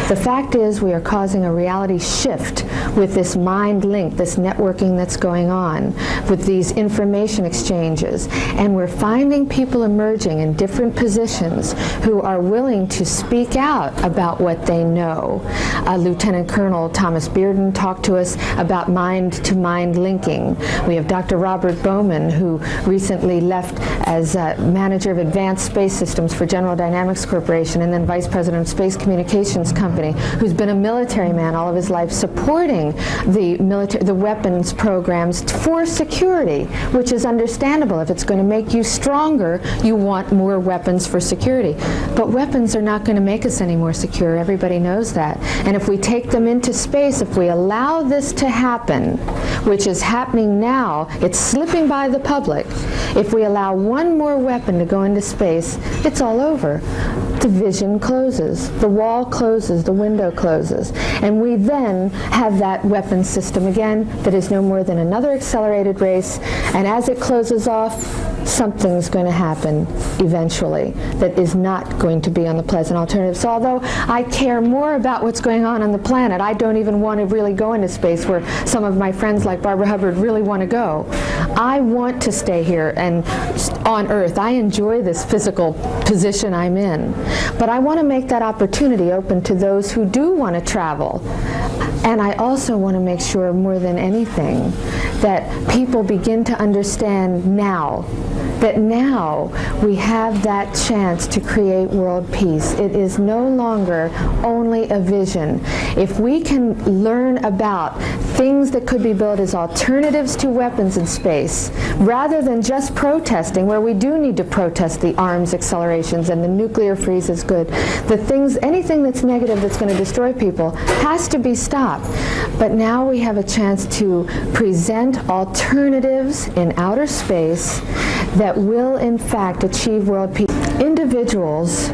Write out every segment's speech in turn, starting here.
The fact is we are causing a reality shift with this mind link, this networking that's going on, with these information exchanges. And we're finding people emerging in different positions who are willing to speak out about what they know. Lieutenant Colonel Thomas Bearden talked to us about mind-to-mind linking. We have Dr. Robert Bowman, who recently left as manager of advanced space systems for General Dynamics Corporation and then vice president of Space Communications Company, who's been a military man all of his life supporting the weapons programs for security, which is understandable. If it's going to make you stronger, you want more weapons for security. But weapons are not going to make us any more secure. Everybody knows that. And if we take them into space, if we allow this to happen, which is happening now, it's slipping by the public. If we allow one more weapon to go into space, it's all over. The vision closes, the wall closes, the window closes, and we then have that weapon system again that is no more than another accelerated race, and as it closes off, something's going to happen eventually that is not going to be on the pleasant alternative. So although I care more about what's going on the planet, I don't even want to really go into space where some of my friends like Barbara Hubbard really want to go. I want to stay here and on Earth. I enjoy this physical position I'm in. But I want to make that opportunity open to those who do want to travel. And I also want to make sure, more than anything, that people begin to understand now that now we have that chance to create world peace. It is no longer only a vision. If we can learn about things that could be built as alternatives to weapons in space, rather than just protesting, where we do need to protest the arms accelerations and the nuclear freeze is good, anything that's negative that's going to destroy people has to be stopped. But now we have a chance to present alternatives in outer space that will in fact achieve world peace. Individuals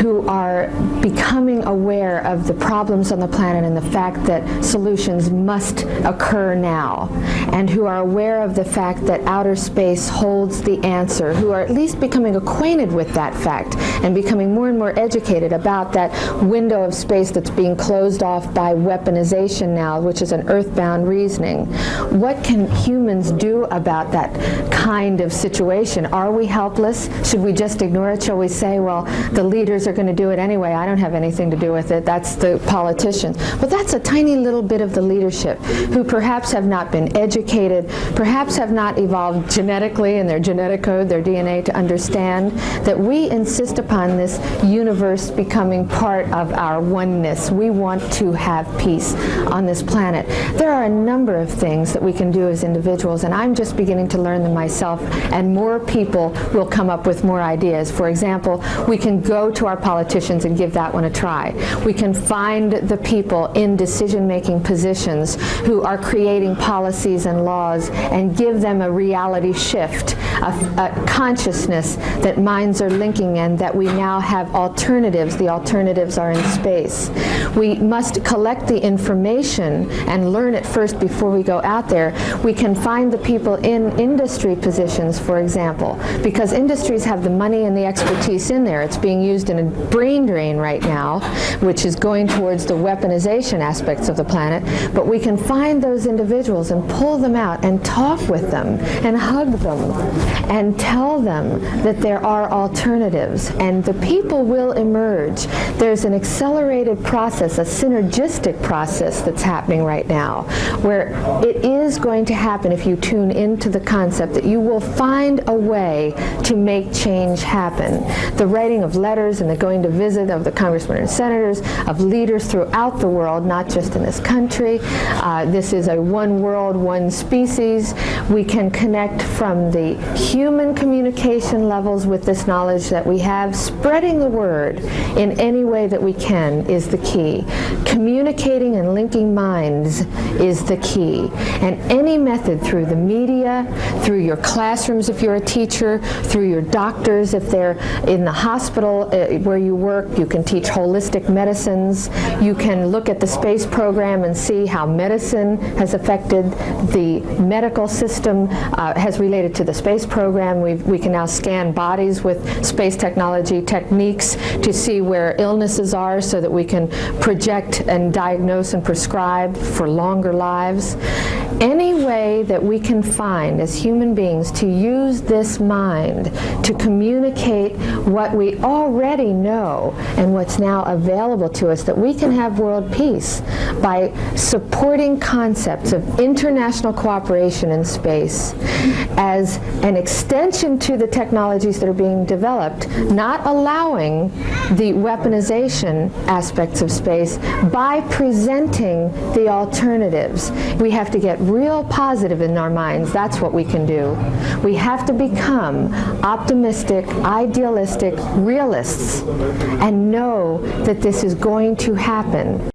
who are becoming aware of the problems on the planet and the fact that solutions must occur now, and who are aware of the fact that outer space holds the answer, who are at least becoming acquainted with that fact and becoming more and more educated about that window of space that's being closed off by weaponization now, which is an earthbound reasoning. What can humans do about that kind of situation? Are we helpless? Should we just ignore it? Shall we say, well, the leaders are going to do it anyway, I don't have anything to do with it, that's the politicians? Well, that's a tiny little bit of the leadership who perhaps have not been educated, perhaps have not evolved genetically in their genetic code, their DNA, to understand that we insist upon this universe becoming part of our oneness. We want to have peace on this planet. There are a number of things that we can do as individuals, and I'm just beginning to learn them myself, and more people will come up with more ideas. For example, we can go to our politicians and give that one a try. We can find the people in decision-making positions who are creating policies and laws and give them a reality shift, a consciousness that minds are linking and that we now have alternatives. The alternatives are in space. We must collect the information and learn it first before we go out there. We can find the people in industry positions, for example, because industries have the money and the expertise in there. It's being used in a brain drain right now, which is going towards the weaponization aspects of the planet. But we can find those individuals and pull them out and talk with them and hug them and tell them that there are alternatives, and the people will emerge. There's an accelerated process, a synergistic process that's happening right now, where it is going to happen if you tune into the concept that you will find a way to make change happen. The writing of letters and the going to visit of the congressmen and senators, of leaders throughout the world, not just in this country. This is a one world, one species. We can connect from the human communication levels with this knowledge that we have. Spreading the word in any way that we can is the key. Communicating and linking minds is the key. And any method, through the media, through your classrooms if you're a teacher, through your doctors if they're in the hospital where you work, you can teach holistic medicines. You can look at the space program and see how medicine has affected the medical system, has related to the space program. We can now scan bodies with space technology techniques to see where illnesses are so that we can project and diagnose and prescribe for longer lives. Any way that we can find as human beings to use this mind to communicate what we already know and what's now available to us, that we can have world peace by supporting concepts of international cooperation in space as an extension to the technologies that are being developed, not allowing the weaponization aspects of space by presenting the alternatives. We have to get real positive in our minds. That's what we can do. We have to become optimistic, idealistic realists and know that this is going to happen.